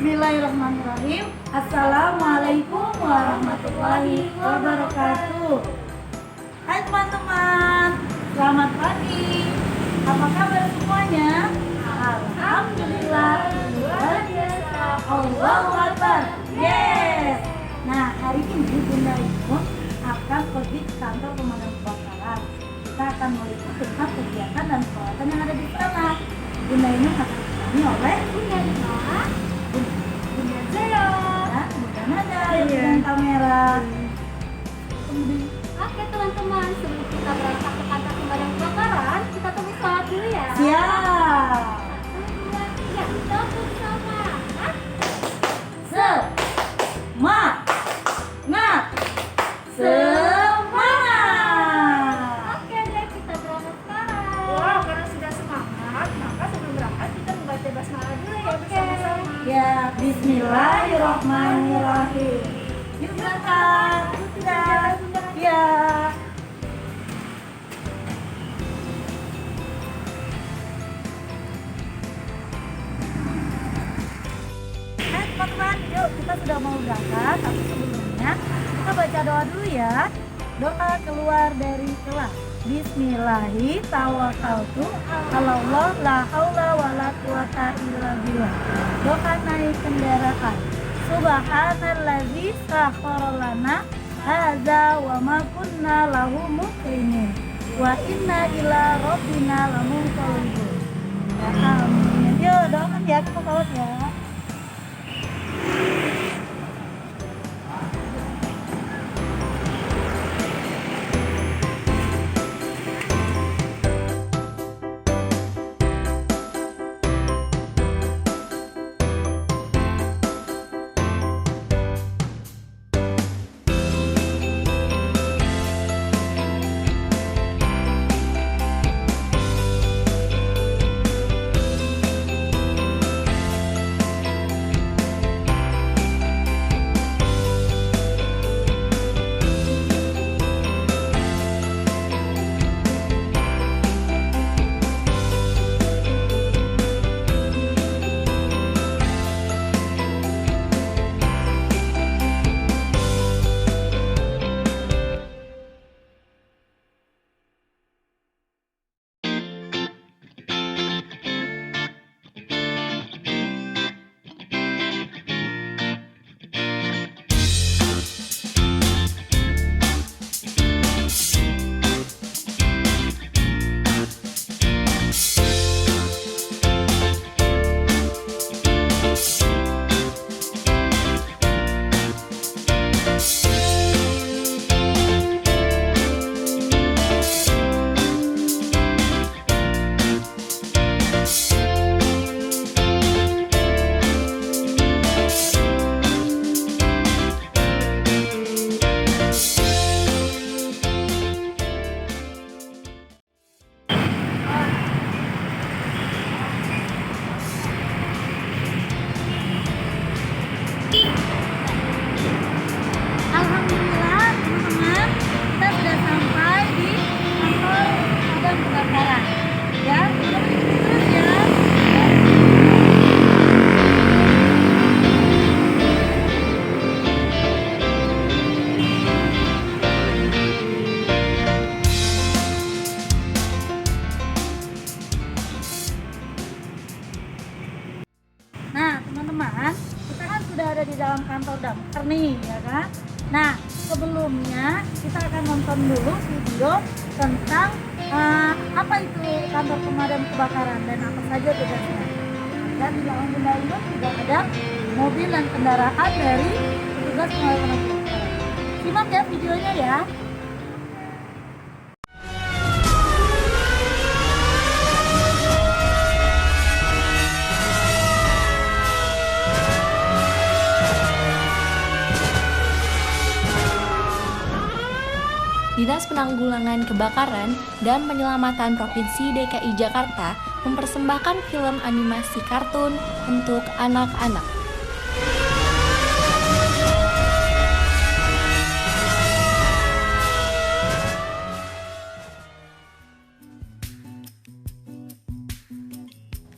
Bismillahirrahmanirrahim. Assalamualaikum warahmatullahi wabarakatuh. Hai teman-teman, selamat pagi. Apa kabar semuanya? Alhamdulillah, luar biasa. Allahu Akbar. Yes. Nah, hari ini Bunda Ibu akan pergi ke kantor pemadam kebakaran. Kita akan melihat tentang kegiatan dan peralatan yang ada di sana. Bunda Ibu akan ditemani oleh Bunda Ibu. Bunda Zeo, Bunda Nada, dan kamera. Oke teman-teman, sebelum kita berangkat ke kantor pemadam kebakaran, kita tunggu sholat dulu ya. Siap. 1, 2, 3, tunggu bersama. Semangat. Oke deh, kita berangkat sekarang. Wow, karena sudah semangat, maka sebelum berangkat kita membaca basmalah dulu ya bersama-sama. Ya, Bismillahirrahmanirrahim. Yuk berangkat. Sudah. Ya. Hai teman-teman, yuk kita sudah mau berangkat. Tapi sebelumnya kita baca doa dulu ya. Doa keluar dari kelas. Bismillahi tawakkaltu ala Allah la haula wala quwata illa billah. Doa naik kendaraan. Subhanallazi sakhkhara lana hadza wa ma kunna lahu muqrinin wa inna ila rabbina lamunqalibun. Ya, amin. Yuk doakan ya, kita salat ya. Alhamdulillah teman-teman, kita sudah sampai di kantor pemadam kebakaran. Ya, terus ya. Nah, teman-teman, kita kan sudah ada di dalam kantor damkar nih, ya kan? Nah, sebelumnya kita akan nonton dulu video tentang apa itu kantor pemadam kebakaran dan apa saja tugasnya. Dan di dalam benda ini juga ada mobil dan kendaraan dari petugas pemadam kebakaran. Simak ya videonya ya. Dinas Penanggulangan Kebakaran dan Penyelamatan Provinsi DKI Jakarta mempersembahkan film animasi kartun untuk anak-anak.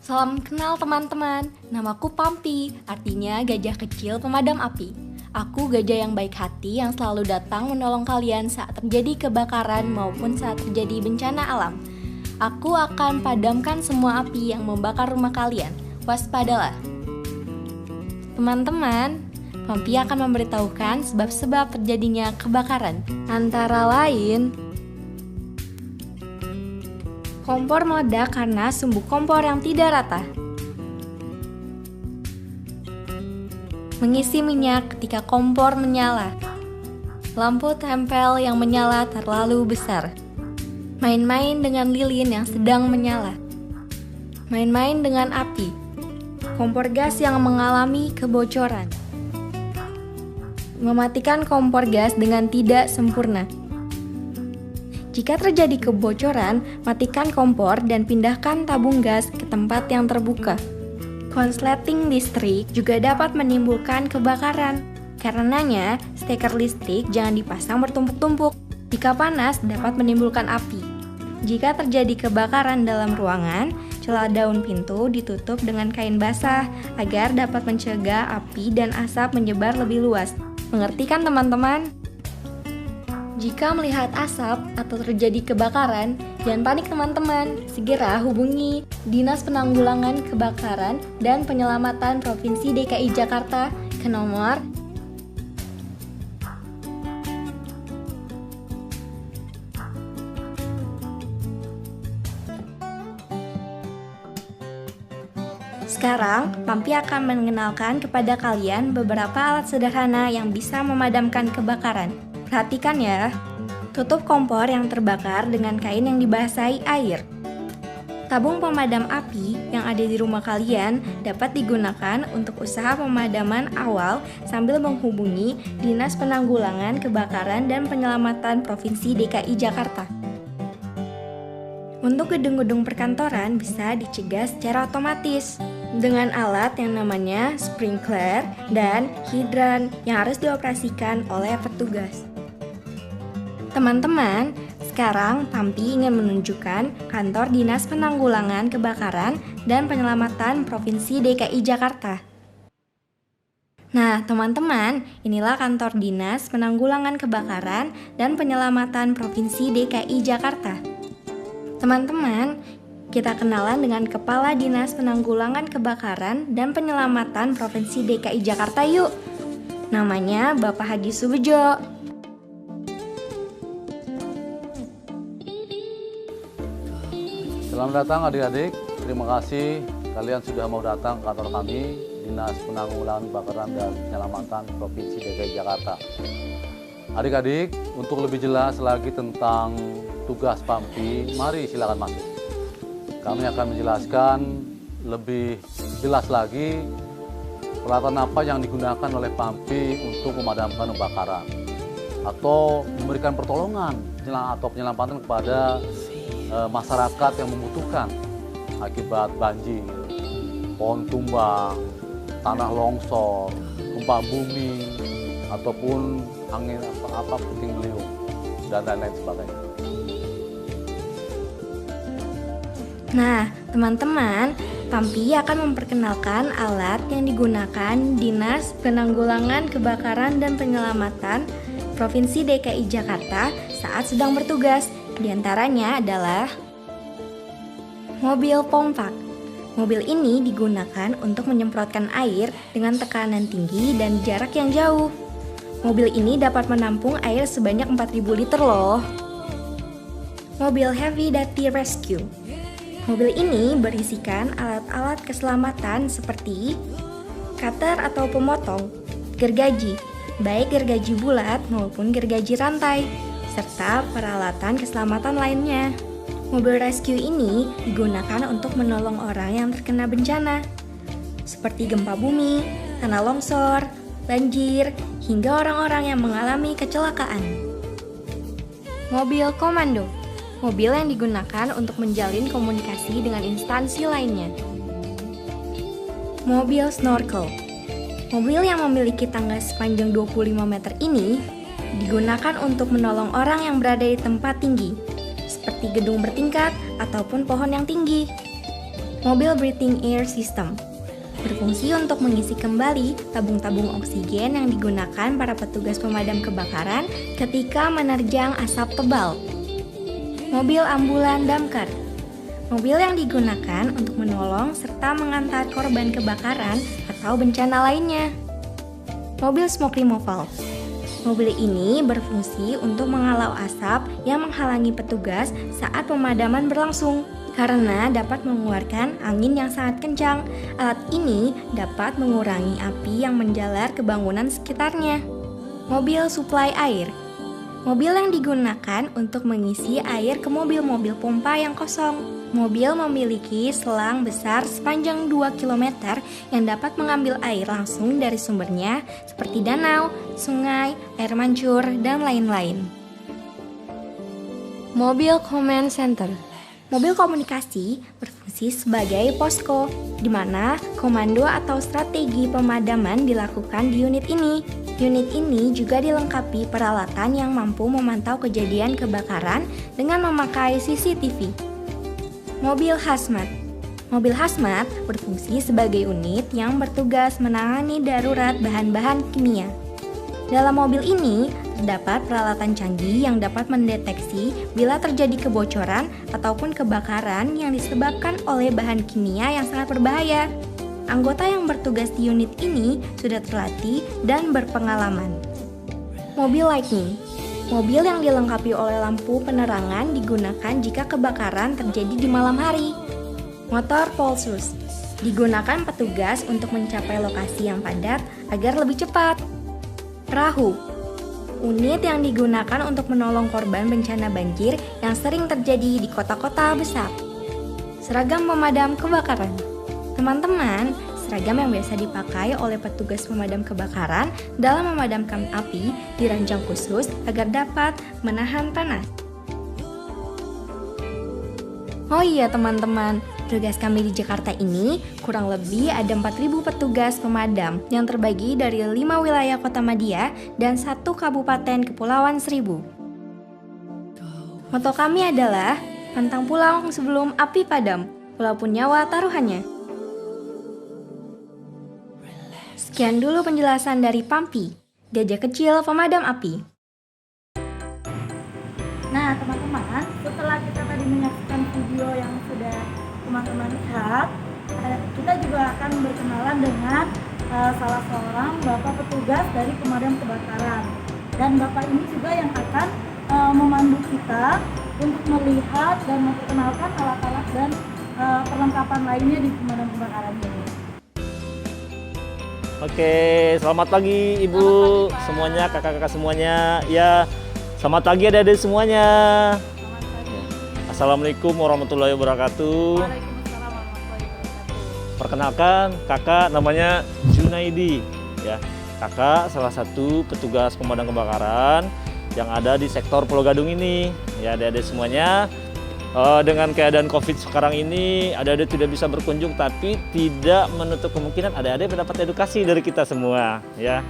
Salam kenal teman-teman, namaku Pampi, artinya gajah kecil pemadam api. Aku gajah yang baik hati yang selalu datang menolong kalian saat terjadi kebakaran maupun saat terjadi bencana alam. Aku akan padamkan semua api yang membakar rumah kalian. Waspadalah. Teman-teman, Pampi akan memberitahukan sebab-sebab terjadinya kebakaran. Antara lain, kompor meledak karena sumbu kompor yang tidak rata. Mengisi minyak ketika kompor menyala. Lampu tempel yang menyala terlalu besar. Main-main dengan lilin yang sedang menyala. Main-main dengan api. Kompor gas yang mengalami kebocoran. Mematikan kompor gas dengan tidak sempurna. Jika terjadi kebocoran, matikan kompor dan pindahkan tabung gas ke tempat yang terbuka. Konsleting listrik juga dapat menimbulkan kebakaran. Karenanya, steker listrik jangan dipasang bertumpuk-tumpuk. Jika panas, dapat menimbulkan api. Jika terjadi kebakaran dalam ruangan, celah daun pintu ditutup dengan kain basah agar dapat mencegah api dan asap menyebar lebih luas. Mengerti kan teman-teman? Jika melihat asap atau terjadi kebakaran, jangan panik teman-teman. Segera hubungi Dinas Penanggulangan Kebakaran dan Penyelamatan Provinsi DKI Jakarta ke nomor Sekarang, Pampi akan mengenalkan kepada kalian beberapa alat sederhana yang bisa memadamkan kebakaran. Perhatikan ya, tutup kompor yang terbakar dengan kain yang dibasahi air. Tabung pemadam api yang ada di rumah kalian dapat digunakan untuk usaha pemadaman awal sambil menghubungi Dinas Penanggulangan Kebakaran dan Penyelamatan Provinsi DKI Jakarta. Untuk gedung-gedung perkantoran bisa dicegah secara otomatis dengan alat yang namanya sprinkler dan hidran yang harus dioperasikan oleh petugas. Teman-teman, sekarang Pampi ingin menunjukkan kantor Dinas Penanggulangan Kebakaran dan Penyelamatan Provinsi DKI Jakarta. Nah, teman-teman, inilah kantor Dinas Penanggulangan Kebakaran dan Penyelamatan Provinsi DKI Jakarta. Teman-teman, kita kenalan dengan Kepala Dinas Penanggulangan Kebakaran dan Penyelamatan Provinsi DKI Jakarta yuk. Namanya Bapak Haji Subejo. Selamat datang adik-adik. Terima kasih kalian sudah mau datang ke kantor kami, Dinas Penanggulangan Kebakaran dan Penyelamatan Provinsi DKI Jakarta. Adik-adik, untuk lebih jelas lagi tentang tugas Pampi, mari silakan masuk. Kami akan menjelaskan lebih jelas lagi peralatan apa yang digunakan oleh Pampi untuk memadamkan kebakaran atau memberikan pertolongan atau penyelamatan kepada masyarakat yang membutuhkan akibat banjir, pohon tumbang, tanah longsor, gempa bumi, ataupun angin apa puting beliung dan lain-lain sebagainya. Nah, teman-teman, Pampi akan memperkenalkan alat yang digunakan Dinas Penanggulangan Kebakaran dan Penyelamatan Provinsi DKI Jakarta saat sedang bertugas. Di antaranya adalah mobil pompa. Mobil ini digunakan untuk menyemprotkan air dengan tekanan tinggi dan jarak yang jauh. Mobil ini dapat menampung air sebanyak 4.000 liter loh. Mobil Heavy Duty Rescue. Mobil ini berisikan alat-alat keselamatan seperti cutter atau pemotong, gergaji, baik gergaji bulat maupun gergaji rantai, serta peralatan keselamatan lainnya. Mobil rescue ini digunakan untuk menolong orang yang terkena bencana, seperti gempa bumi, tanah longsor, banjir, hingga orang-orang yang mengalami kecelakaan. Mobil komando. Mobil yang digunakan untuk menjalin komunikasi dengan instansi lainnya. Mobil snorkel. Mobil yang memiliki tangga sepanjang 25 meter ini digunakan untuk menolong orang yang berada di tempat tinggi, seperti gedung bertingkat ataupun pohon yang tinggi. Mobil breathing air system berfungsi untuk mengisi kembali tabung-tabung oksigen yang digunakan para petugas pemadam kebakaran ketika menerjang asap tebal. Mobil ambulan damkar. Mobil yang digunakan untuk menolong serta mengantar korban kebakaran atau bencana lainnya. Mobil smoke removal. Mobil ini berfungsi untuk menghalau asap yang menghalangi petugas saat pemadaman berlangsung karena dapat mengeluarkan angin yang sangat kencang. Alat ini dapat mengurangi api yang menjalar ke bangunan sekitarnya. Mobil suplai air. Mobil yang digunakan untuk mengisi air ke mobil-mobil pompa yang kosong. Mobil memiliki selang besar sepanjang 2 km yang dapat mengambil air langsung dari sumbernya seperti danau, sungai, air mancur, dan lain-lain. Mobil command center. Mobil komunikasi berfungsi sebagai posko, di mana komando atau strategi pemadaman dilakukan di unit ini. Unit ini juga dilengkapi peralatan yang mampu memantau kejadian kebakaran dengan memakai CCTV. Mobil hazmat. Mobil hazmat berfungsi sebagai unit yang bertugas menangani darurat bahan-bahan kimia. Dalam mobil ini terdapat peralatan canggih yang dapat mendeteksi bila terjadi kebocoran ataupun kebakaran yang disebabkan oleh bahan kimia yang sangat berbahaya. Anggota yang bertugas di unit ini sudah terlatih dan berpengalaman. Mobil lightning. Mobil yang dilengkapi oleh lampu penerangan digunakan jika kebakaran terjadi di malam hari. Motor polsus. Digunakan petugas untuk mencapai lokasi yang padat agar lebih cepat. Perahu. Unit yang digunakan untuk menolong korban bencana banjir yang sering terjadi di kota-kota besar. Seragam pemadam kebakaran. Teman-teman, seragam yang biasa dipakai oleh petugas pemadam kebakaran dalam memadamkan api dirancang khusus agar dapat menahan panas. Oh iya teman-teman, tugas kami di Jakarta ini kurang lebih ada 4.000 petugas pemadam yang terbagi dari 5 wilayah Kota Madia dan 1 Kabupaten Kepulauan Seribu. Moto kami adalah pantang pulang sebelum api padam, walaupun nyawa taruhannya. Sekian dulu penjelasan dari Pampi, gajah kecil pemadam api. Nah teman-teman, setelah kita tadi menyaksikan video yang sudah teman-teman lihat, kita juga akan berkenalan dengan salah seorang bapak petugas dari pemadam kebakaran. Dan bapak ini juga yang akan memandu kita untuk melihat dan memperkenalkan alat-alat dan perlengkapan lainnya di pemadam kebakaran ini. Oke, selamat pagi Ibu semuanya, kakak-kakak semuanya. Ya, selamat pagi adik-adik semuanya. Selamat pagi. Assalamualaikum warahmatullahi wabarakatuh. Waalaikumsalam warahmatullahi wabarakatuh. Perkenalkan, kakak namanya Junaidi. Ya, kakak salah satu petugas pemadam kebakaran yang ada di sektor Pulau Gadung ini. Ya, adik-adik semuanya. Dengan keadaan COVID sekarang ini, adik-adik tidak bisa berkunjung, tapi tidak menutup kemungkinan adik-adik mendapat edukasi dari kita semua. Ya,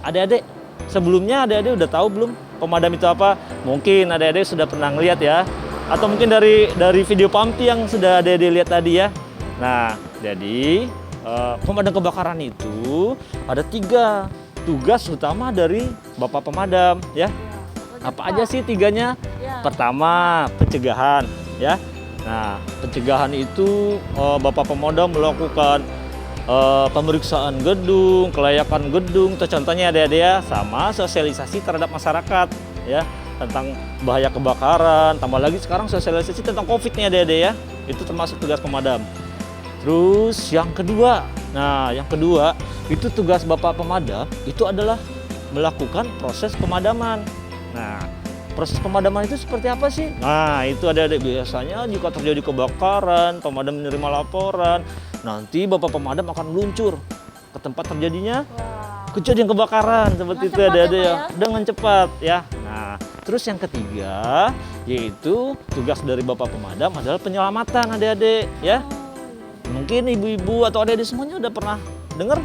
adik-adik sebelumnya adik-adik udah tahu belum pemadam itu apa? Mungkin adik-adik sudah pernah ngeliat ya, atau mungkin dari video Pampi yang sudah adik-adik lihat tadi ya. Nah, jadi pemadam kebakaran itu ada 3 tugas utama dari Bapak Pemadam ya. Apa aja sih 3-nya? Pertama, pencegahan ya. Nah, pencegahan itu Bapak Pemadam melakukan pemeriksaan gedung, kelayakan gedung, contohnya adik-adik ya, sama sosialisasi terhadap masyarakat ya tentang bahaya kebakaran. Tambah lagi sekarang sosialisasi tentang COVID nih adik-adik ya. Itu termasuk tugas pemadam. Terus yang kedua, itu tugas Bapak Pemadam itu adalah melakukan proses pemadaman. Nah, proses pemadaman itu seperti apa sih? Nah, itu adik-adik biasanya jika terjadi kebakaran, pemadam menerima laporan, nanti Bapak Pemadam akan meluncur ke tempat terjadinya kejadian kebakaran seperti itu adik-adik ya, dengan cepat ya. Nah, terus yang ketiga yaitu tugas dari Bapak Pemadam adalah penyelamatan adik-adik ya. Mungkin ibu-ibu atau adik-adik semuanya udah pernah dengar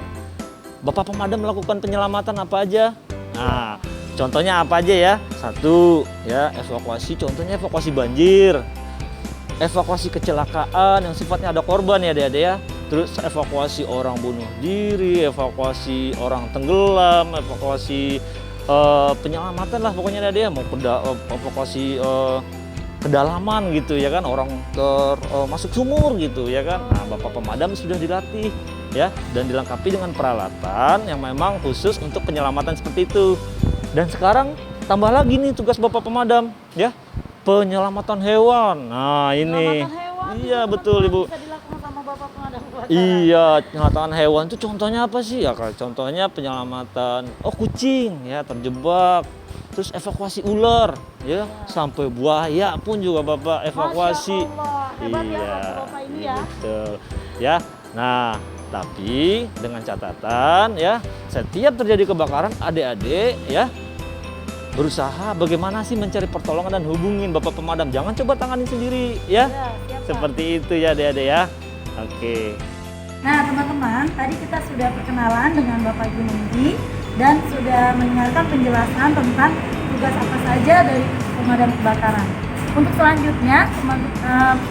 Bapak Pemadam melakukan penyelamatan apa aja? Nah, contohnya apa aja ya? 1 ya, evakuasi, contohnya evakuasi banjir. evakuasi kecelakaan yang sifatnya ada korban ya adik-adik ya. Terus evakuasi orang bunuh diri, evakuasi orang tenggelam, evakuasi penyelamatan lah pokoknya adik-adik ya. Mau evakuasi kedalaman gitu ya kan, orang masuk sumur gitu ya kan. Nah, Bapak Pemadam sudah dilatih ya dan dilengkapi dengan peralatan yang memang khusus untuk penyelamatan seperti itu. Dan sekarang tambah lagi nih tugas Bapak Pemadam ya, penyelamatan hewan. Nah, ini. Penyelamatan hewan Iya, itu betul, Ibu. bisa dilakukan sama Bapak Pemadam kebakaran. Iya, penyelamatan hewan itu contohnya apa sih? Ya, contohnya penyelamatan kucing ya terjebak. Terus evakuasi ular ya, sampai buaya pun juga Bapak evakuasi. Masya Allah, hebat ya Bapak ini ya. Betul. Ya. Nah, tapi dengan catatan ya, setiap terjadi kebakaran adik-adik ya berusaha bagaimana sih mencari pertolongan dan hubungin Bapak Pemadam. Jangan coba tanganin sendiri ya. Ya, siap, Pak. Seperti itu ya adik-adik ya. Oke. Nah teman-teman, tadi kita sudah perkenalan dengan Bapak Junaidi dan sudah mendengarkan penjelasan tentang tugas apa saja dari pemadam kebakaran. Untuk selanjutnya,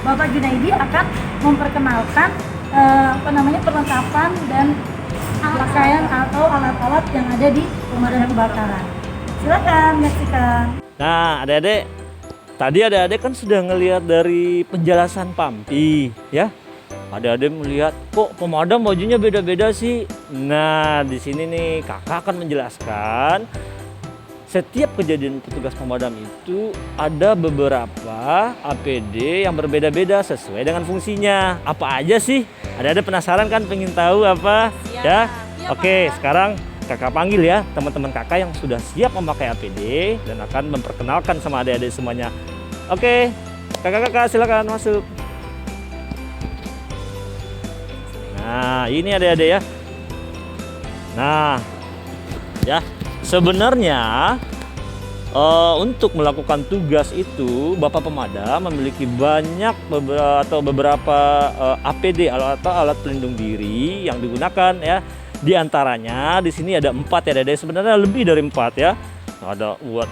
Bapak Junaidi akan memperkenalkan perlengkapan dan pakaian atau alat-alat yang ada di pemadam kebakaran. Silakan menyaksikan. Nah, adik-adik, tadi adik-adik kan sudah ngelihat dari penjelasan Pampi ya. Adik-adik melihat kok pemadam bajunya beda-beda sih. Nah, di sini nih kakak akan menjelaskan setiap kejadian petugas pemadam itu ada beberapa APD yang berbeda-beda sesuai dengan fungsinya. Apa aja sih? Adik-adik penasaran kan, pengen tahu apa? Siap. Ya. Siap, Oke, Pak. sekarang kakak panggil ya teman-teman kakak yang sudah siap memakai APD dan akan memperkenalkan sama adik-adik semuanya. Oke, kakak-kakak silakan masuk. Nah, ini adik-adik ya. Nah, ya sebenarnya untuk melakukan tugas itu Bapak Pemadam memiliki banyak beberapa APD atau alat pelindung diri yang digunakan ya. Di antaranya di sini ada 4 ya adik-adik. Sebenarnya lebih dari 4 ya. Ada buat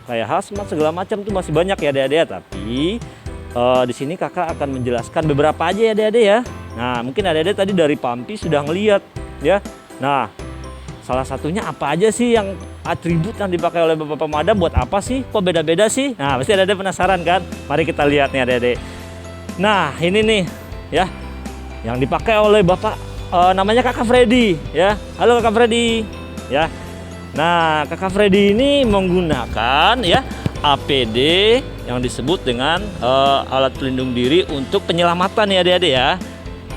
kayak hazmat segala macam tuh masih banyak ya adik-adik. Tapi di sini kakak akan menjelaskan beberapa aja ya adik-adik ya. Nah, mungkin adik-adik tadi dari Pampi sudah ngeliat ya. Nah, salah satunya apa aja sih yang atribut yang dipakai oleh Bapak Pemadam, buat apa sih? Kok beda-beda sih? Nah, pasti adik-adik penasaran kan? Mari kita lihat nih adik-adik. Nah, ini nih ya yang dipakai oleh Bapak namanya Kakak Freddy ya. Halo Kakak Freddy ya. Nah, Kakak Freddy ini menggunakan ya APD yang disebut dengan alat pelindung diri untuk penyelamatan ya adik-adik ya.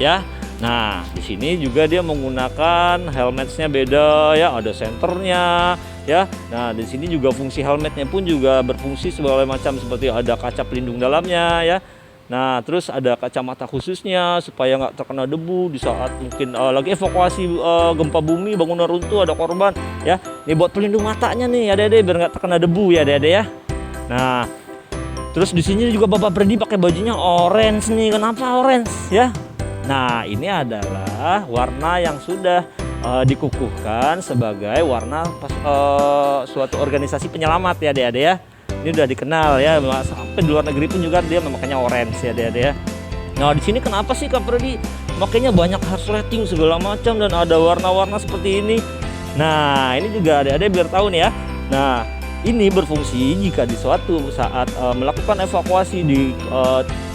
Ya. Nah, di sini juga dia menggunakan helmetnya beda ya, ada senternya ya. Nah, di sini juga fungsi helmetnya pun juga berfungsi sebagai macam seperti ada kaca pelindung dalamnya ya. Nah, terus ada kacamata khususnya supaya nggak terkena debu di saat mungkin lagi evakuasi gempa bumi, bangunan runtuh, ada korban ya. Ini buat pelindung matanya nih adik-adik biar nggak terkena debu ya adik-adik ya. Nah, terus di sini juga Bapak Freddy pakai bajunya orange nih. Kenapa orange ya? Nah, ini adalah warna yang sudah dikukuhkan sebagai warna suatu organisasi penyelamat ya adik-adik ya. Ini udah dikenal ya, sampai di luar negeri pun juga dia memakainya orange ya adik-adik ya. Nah, di sini kenapa sih Kak Freddy makanya banyak resleting segala macam dan ada warna-warna seperti ini? Nah, ini juga adik-adik biar tahu nih ya. Nah, ini berfungsi jika di suatu saat melakukan evakuasi di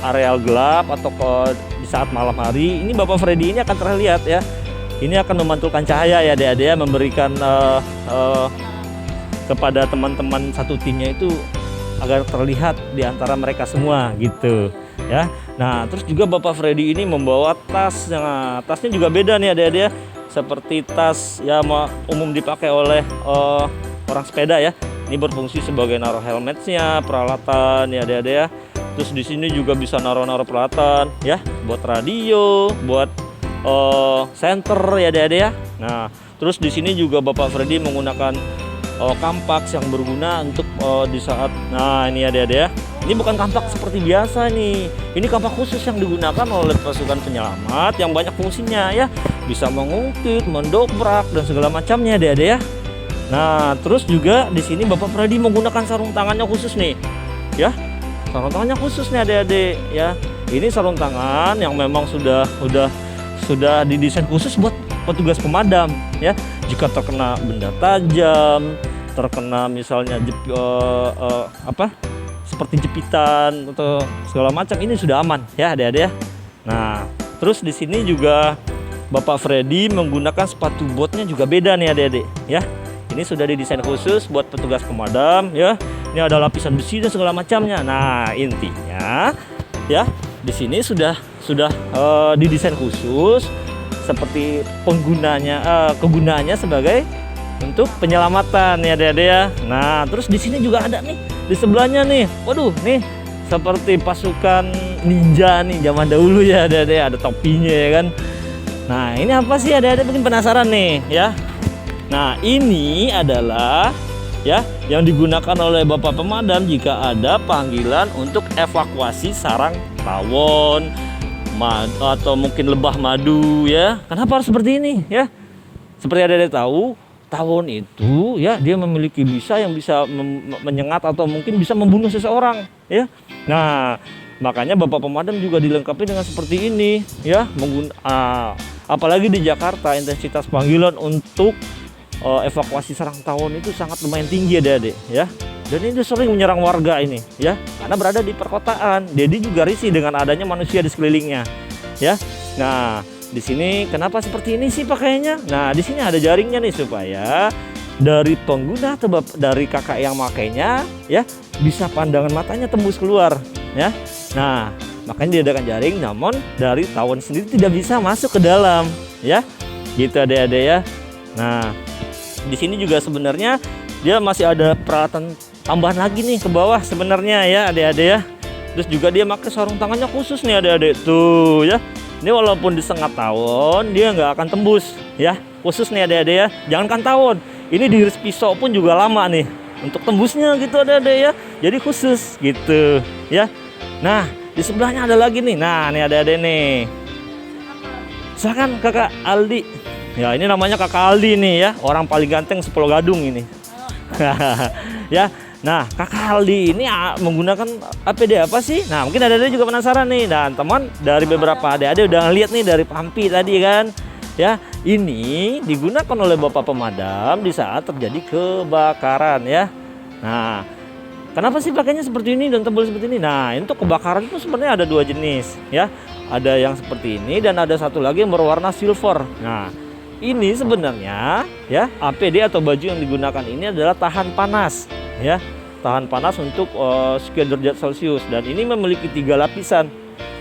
areal gelap atau di saat malam hari, ini Bapak Freddy ini akan terlihat ya. Ini akan memantulkan cahaya ya adik-adik ya, memberikan kepada teman-teman satu timnya itu agar terlihat di antara mereka semua gitu ya. Nah, terus juga Bapak Freddy ini membawa tas. Nah, tasnya juga beda nih adik-adik ya. Seperti tas ya umum dipakai oleh orang sepeda ya. Ini berfungsi sebagai naruh helmetnya, peralatan ya adik-adik ya. Terus di sini juga bisa naruh peralatan ya, buat radio, buat senter ya adik-adik ya. Nah, terus di sini juga Bapak Freddy menggunakan kampak yang berguna untuk di saat, nah ini adik-adik ya. Ini bukan kampak seperti biasa nih. Ini kampak khusus yang digunakan oleh pasukan penyelamat yang banyak fungsinya ya. Bisa mengungkit, mendobrak dan segala macamnya adik-adik ya. Nah, terus juga di sini Bapak Freddy menggunakan sarung tangannya khusus nih. Ya. sarung tangannya khusus nih adik-adik ya. Ini sarung tangan yang memang sudah didesain khusus buat petugas pemadam ya. Jika terkena benda tajam, terkena misalnya seperti jepitan atau segala macam, ini sudah aman ya adik-adik ya. Nah, terus di sini juga Bapak Freddy menggunakan sepatu botnya juga beda nih adik-adik ya. Ini sudah didesain khusus buat petugas pemadam ya. Ini ada lapisan besi dan segala macamnya. Nah, intinya ya di sini sudah didesain khusus seperti kegunaannya sebagai untuk penyelamatan ya adik-adik ya. Nah, terus di sini juga ada nih di sebelahnya nih. Waduh, nih seperti pasukan ninja nih zaman dahulu ya adik-adik, ada topinya ya kan. Nah, ini apa sih adik-adik, mungkin penasaran nih ya. Nah, ini adalah ya yang digunakan oleh Bapak Pemadam jika ada panggilan untuk evakuasi sarang tawon atau mungkin lebah madu ya. Kenapa harus seperti ini ya? Seperti adik-adik tahu, tawon itu ya dia memiliki bisa yang bisa menyengat atau mungkin bisa membunuh seseorang ya. Nah, makanya Bapak Pemadam juga dilengkapi dengan seperti ini ya. Apalagi di Jakarta intensitas panggilan untuk evakuasi sarang tawon itu sangat lumayan tinggi adik-adik ya. Dan ini sering menyerang warga ini ya, karena berada di perkotaan. Jadi juga risih dengan adanya manusia di sekelilingnya ya. Nah, di sini kenapa seperti ini sih pakainya? Nah, di sini ada jaringnya nih supaya dari pengguna atau dari kakak yang makainya ya bisa pandangan matanya tembus keluar ya. Nah, makanya diadakan jaring, namun dari tawon sendiri tidak bisa masuk ke dalam ya. Gitu adik-adik ya. Nah, di sini juga sebenarnya dia masih ada peralatan tambahan lagi nih ke bawah sebenarnya ya adik-adik ya. Terus juga dia pakai sarung tangannya khusus nih adik-adik tuh ya. Ini walaupun disengat tawon dia nggak akan tembus ya. Khusus nih adik-adik ya. Jangankan tawon, ini diiris pisau pun juga lama nih untuk tembusnya gitu adik-adik ya. Jadi khusus gitu ya. Nah, di sebelahnya ada lagi nih. Nah, nih adik-adik nih. Silakan Kakak Aldi. Ya, ini namanya Kakak Aldi nih ya, orang paling ganteng sepulau Gadung ini. Ya, nah Kakak Aldi ini menggunakan APD apa sih? Nah, mungkin adik-adik juga penasaran nih. Dan teman dari beberapa adik-adik udah ngeliat nih dari Pampi tadi kan. Ya, ini digunakan oleh Bapak Pemadam di saat terjadi kebakaran ya. Nah, kenapa sih pakainya seperti ini dan tebal seperti ini? Nah, untuk kebakaran itu sebenarnya ada dua jenis ya. Ada yang seperti ini dan ada satu lagi yang berwarna silver. Nah, ini sebenarnya ya APD atau baju yang digunakan ini adalah tahan panas ya, tahan panas untuk sekian derajat Celcius, dan ini memiliki 3 lapisan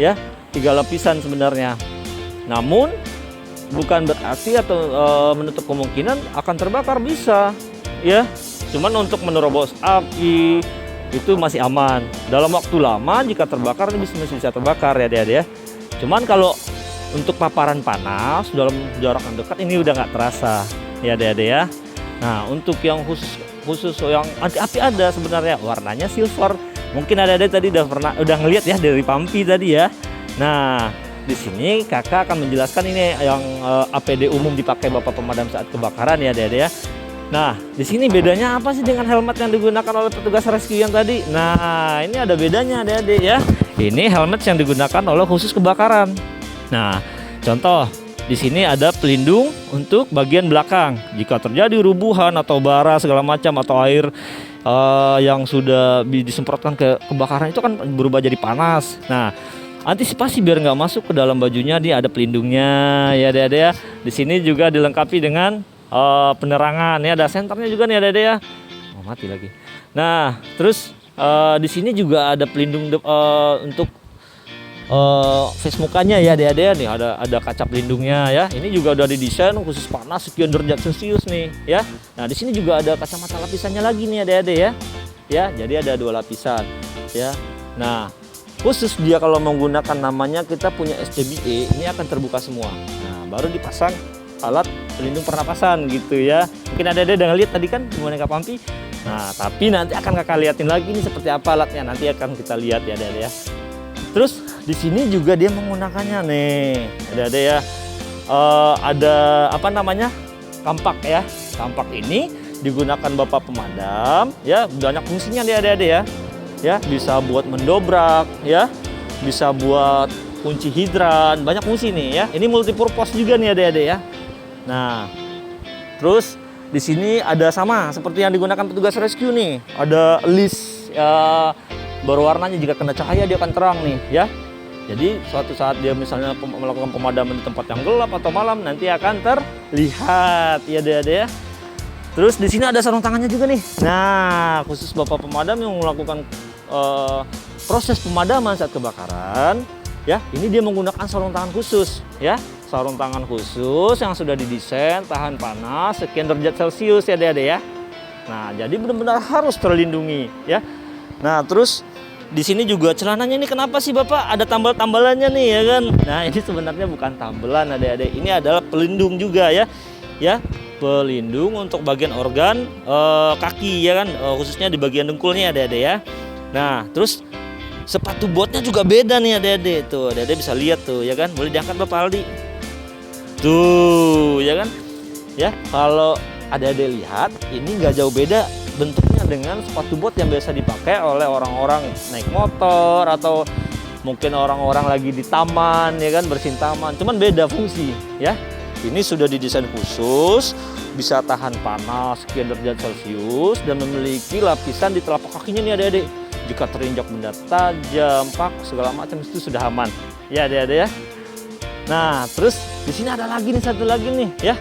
ya, 3 lapisan sebenarnya. Namun bukan berarti atau menutup kemungkinan akan terbakar, bisa ya. Cuman untuk menerobos api itu masih aman. Dalam waktu lama jika terbakar ini bisa terbakar ya adik-adik ya. Cuman kalau untuk paparan panas dalam jarak yang dekat ini udah nggak terasa ya adik-adik ya. Nah, untuk yang khusus yang anti api ada sebenarnya, warnanya silver. Mungkin adik-adik tadi udah ngelihat ya dari Pampi tadi ya. Nah, di sini kakak akan menjelaskan ini yang APD umum dipakai Bapak Pemadam saat kebakaran ya adik-adik ya. Nah, di sini bedanya apa sih dengan helmet yang digunakan oleh petugas rescue yang tadi? Nah, ini ada bedanya adik-adik ya. Ini helmet yang digunakan oleh khusus kebakaran. Nah, contoh di sini ada pelindung untuk bagian belakang. Jika terjadi rubuhan atau bara segala macam atau air yang sudah disemprotkan ke kebakaran itu kan berubah jadi panas. Nah, antisipasi biar nggak masuk ke dalam bajunya, dia ada pelindungnya ya adik-adik ya. Di sini juga dilengkapi dengan penerangan ya, ada senternya juga nih adik-adik ya. Oh, mati lagi. Nah, terus di sini juga ada pelindung untuk face mukanya ya adik-adik nih, ada kaca pelindungnya ya. Ini juga udah didesain khusus panas sekian derajat Celcius nih ya. Nah, di sini juga ada kacamata lapisannya lagi nih adik-adik ya. Ya, jadi ada 2 lapisan ya. Nah, khusus dia kalau menggunakan namanya kita punya SCBA, ini akan terbuka semua. Nah, baru dipasang alat pelindung pernapasan gitu ya. Mungkin adik-adik udah ngeliat tadi kan boneka Pampi. Nah, tapi nanti akan kakak liatin lagi nih seperti apa alatnya, nanti akan kita lihat ya adik-adik ya. Terus di sini juga dia menggunakannya nih, adik-adik ya. Ada apa namanya? Kampak ya. Kampak ini digunakan Bapak Pemadam ya, banyak fungsinya dia adik-adik ya. ya, bisa buat mendobrak, ya, bisa buat kunci hidran, banyak fungsi nih ya. Ini multipurpose juga nih adik-adik ya. Nah, terus di sini ada sama seperti yang digunakan petugas rescue nih. Ada list ya, berwarnanya, jika kena cahaya dia akan terang nih ya. Jadi suatu saat dia misalnya melakukan pemadaman di tempat yang gelap atau malam, nanti akan terlihat ya adik-adik ya. Terus di sini ada sarung tangannya juga nih. Nah, khusus Bapak pemadam yang melakukan proses pemadaman saat kebakaran, ya, ini dia menggunakan sarung tangan khusus, ya, sarung tangan khusus yang sudah didesain tahan panas sekian derajat Celcius ya adik-adik ya. Nah, jadi benar-benar harus terlindungi, ya. Nah, terus di sini juga celananya ini kenapa sih Bapak ada tambal-tambalannya nih ya kan? Nah, ini sebenarnya bukan tambelan adik-adik, ini adalah pelindung juga ya, ya. Pelindung untuk bagian organ kaki ya kan, khususnya di bagian dengkulnya adik-adik ya. Nah, terus sepatu botnya juga beda nih adik-adik. Tuh, adik-adik bisa lihat tuh ya kan. Boleh diangkat Bapak Aldi. Tuh, ya kan? Ya, kalau adik-adik lihat, ini nggak jauh beda bentuknya dengan sepatu bot yang biasa dipakai oleh orang-orang naik motor atau mungkin orang-orang lagi di taman ya kan, bersihin taman. Cuman beda fungsi ya. Ini sudah didesain khusus, bisa tahan panas sekian derajat Celcius dan memiliki lapisan di telapak kakinya nih adik-adik. Jika terinjak benda tajam, paku segala macam itu sudah aman. Ya adik-adik ya. Nah, terus di sini ada lagi nih, satu lagi nih ya.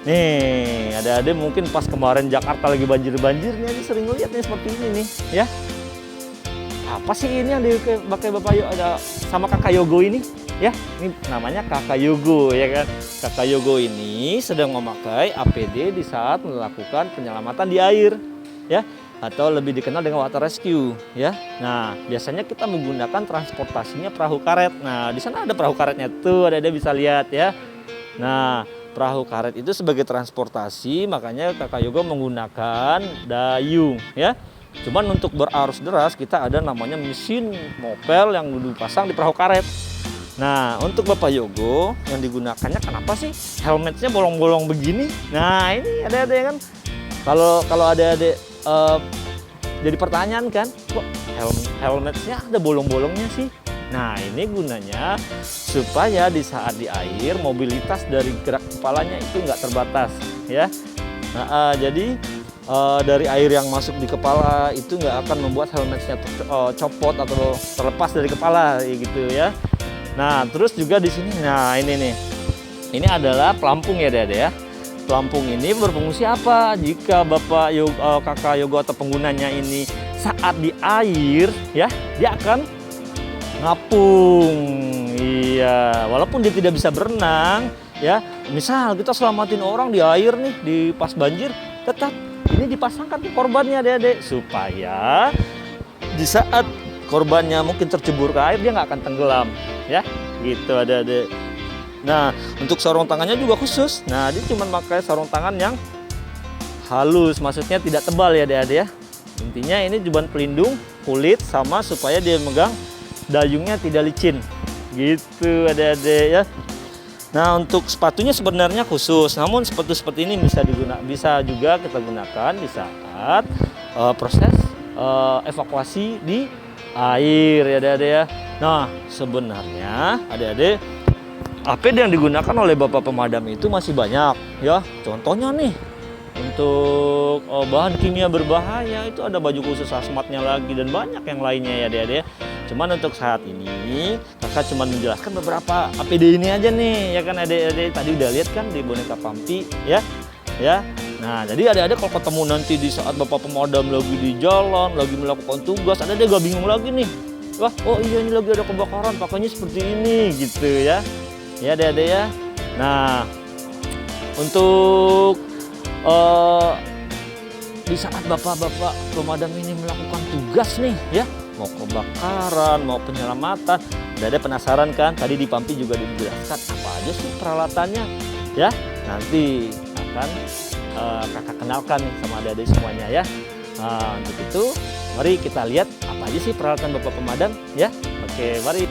Nih, adik-adik mungkin pas kemarin Jakarta lagi banjir-banjirnya ini sering lihat nih seperti ini nih ya. Apa sih ini yang dipakai Bapak ada sama Kakak Yogo ini? Ya, ini namanya Kakak Yogo ya kan. Kakak Yogo ini sedang memakai APD di saat melakukan penyelamatan di air ya, atau lebih dikenal dengan water rescue ya. Nah, biasanya kita menggunakan transportasinya perahu karet. Nah, di sana ada perahu karetnya tuh, adik-adik bisa lihat ya. Nah, perahu karet itu sebagai transportasi, makanya Kakak Yogo menggunakan dayung ya. Cuman untuk berarus deras kita ada namanya mesin mopel yang dipasang di perahu karet. Nah, untuk Bapak Yogo yang digunakannya kenapa sih helmetnya bolong-bolong begini? Nah, ini adik-adik kan. Kalau adik-adik jadi pertanyaan kan, kok helmetnya ada bolong-bolongnya sih? Nah, ini gunanya supaya di saat di air mobilitas dari gerak kepalanya itu nggak terbatas ya. Nah, jadi dari air yang masuk di kepala itu nggak akan membuat helmetnya copot atau terlepas dari kepala gitu ya. Nah, terus juga di sini, nah ini nih, ini adalah pelampung ya adik-adik ya. Pelampung ini berfungsi apa? Jika Bapak Kakak Yogo atau penggunanya ini saat di air ya, dia akan ngapung. Iya, walaupun dia tidak bisa berenang ya. Misal kita selamatin orang di air nih di pas banjir, tetap ini dipasangkan ke korbannya adik-adik supaya di saat korbannya mungkin tercebur ke air dia nggak akan tenggelam ya, gitu adik-adik. Nah, untuk sarung tangannya juga khusus. Nah, dia cuma pakai sarung tangan yang halus, maksudnya tidak tebal ya adik-adik ya. Intinya ini cuma pelindung kulit sama supaya dia megang dayungnya tidak licin gitu adik-adik ya. Nah, untuk sepatunya sebenarnya khusus, namun sepatu seperti ini bisa juga kita gunakan di saat proses evakuasi di air ya adik-adik ya. Nah, sebenarnya adik-adik APD yang digunakan oleh Bapak pemadam itu masih banyak ya. Contohnya nih, untuk bahan kimia berbahaya itu ada baju khusus hazmatnya lagi dan banyak yang lainnya ya adik-adik ya. Cuman untuk saat ini kakak cuma menjelaskan beberapa APD ini aja nih ya kan adik-adik. Tadi udah lihat kan di boneka Pampi ya. Ya. Nah, jadi adik-adik kalau ketemu nanti di saat Bapak pemadam lagi di jalan, lagi melakukan tugas, adik-adik gak bingung lagi nih. Wah, oh iya ini lagi ada kebakaran, pakainya seperti ini gitu ya. Ya adik-adik ya. Nah, untuk di saat bapak-bapak pemadam ini melakukan tugas nih ya, mau kebakaran, mau penyelamatan, adik-adik penasaran kan? Tadi di Pampi juga dijelaskan apa aja sih peralatannya ya. Nanti akan kakak kenalkan nih sama adik-adik semuanya ya. Nah, untuk itu mari kita lihat apa aja sih peralatan Bapak pemadam ya. Oke, mari.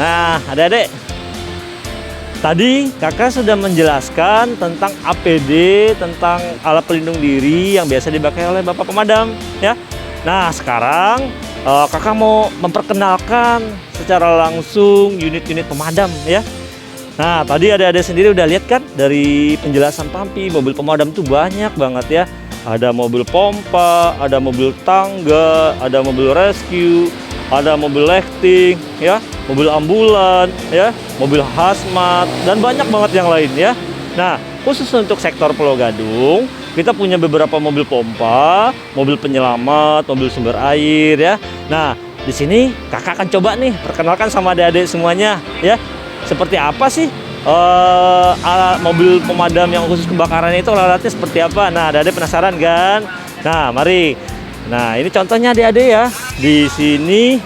Nah, adik-adik, tadi kakak sudah menjelaskan tentang APD, tentang alat pelindung diri yang biasa dipakai oleh bapak pemadam, ya. Nah, sekarang kakak mau memperkenalkan secara langsung unit-unit pemadam, ya. Nah, tadi adik-adik sendiri udah lihat kan dari penjelasan Pampi, mobil pemadam itu banyak banget ya. Ada mobil pompa, ada mobil tangga, ada mobil rescue, ada mobil lifting, ya, mobil ambulan, ya, mobil hazmat, dan banyak banget yang lain ya. Nah, khusus untuk sektor Pulau Gadung, kita punya beberapa mobil pompa, mobil penyelamat, mobil sumber air ya. Nah, di sini kakak akan coba nih perkenalkan sama adik-adik semuanya ya. Seperti apa sih alat mobil pemadam yang khusus kebakaran itu, alatnya seperti apa? Nah, adik-adik penasaran kan? Nah, mari. Nah, ini contohnya adik-adik ya. Di sini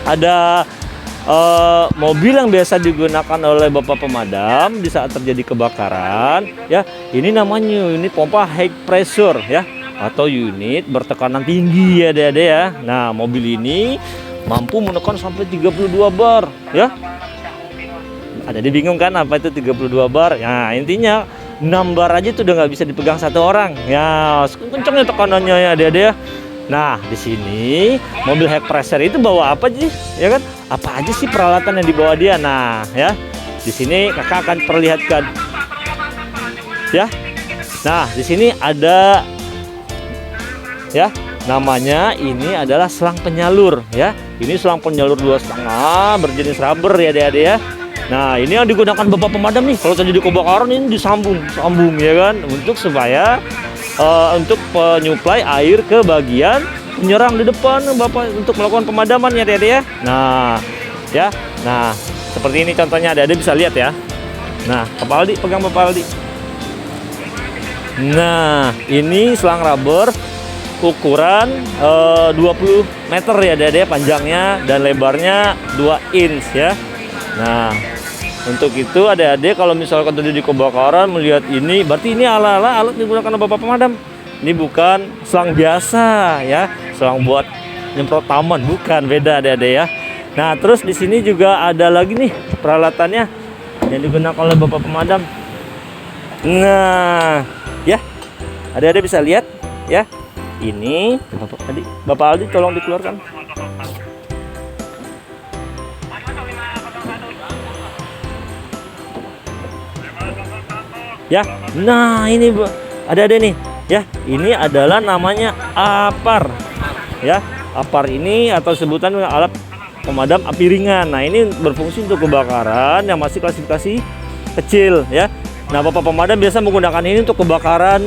ada mobil yang biasa digunakan oleh bapak pemadam di saat terjadi kebakaran ya. Ini namanya unit pompa high pressure ya, atau unit bertekanan tinggi ya adik-adik ya. Nah, mobil ini mampu menekan sampai 32 bar ya. Ada bingung kan apa itu 32 bar? Nah, intinya 6 bar aja tuh udah nggak bisa dipegang satu orang. Ya, kencengnya tekanannya ya adik-adik ya. Nah, di sini mobil high pressure itu bawa apa sih? Ya kan? Apa aja sih peralatan yang dibawa dia? Nah, ya. Di sini kakak akan perlihatkan. Ya. Nah, di sini ada ya, namanya ini adalah selang penyalur ya. Ini selang penyalur 2,5 berjenis rubber ya adik-adik ya. Nah, ini yang digunakan bapak pemadam nih. Kalau terjadi kebakaran ini sambung ya kan, untuk supaya untuk penyuplai air ke bagian penyerang di depan bapak untuk melakukan pemadaman ya adik-adik ya. Nah, ya. Nah, seperti ini contohnya adik-adik bisa lihat ya. Nah, Bapak Aldi pegang Bapak Aldi. Nah, ini selang rubber ukuran 20 meter ya adik-adik, panjangnya dan lebarnya 2 inch ya. Nah, untuk itu adik-adik kalau misalkan terjadi kebakaran melihat ini, berarti ini alat digunakan oleh bapak pemadam. Ini bukan selang biasa ya, selang buat nyemprot taman, bukan, beda adik-adik ya. Nah, terus di sini juga ada lagi nih peralatannya yang digunakan oleh bapak pemadam. Nah, ya, adik-adik bisa lihat ya. Ini Bapak Aldi tolong dikeluarkan. Ya, nah ini ada nih ya, ini adalah namanya APAR ya. APAR ini atau sebutan alat pemadam api ringan. Nah, ini berfungsi untuk kebakaran yang masih klasifikasi kecil ya. Nah, bapak pemadam biasa menggunakan ini untuk kebakaran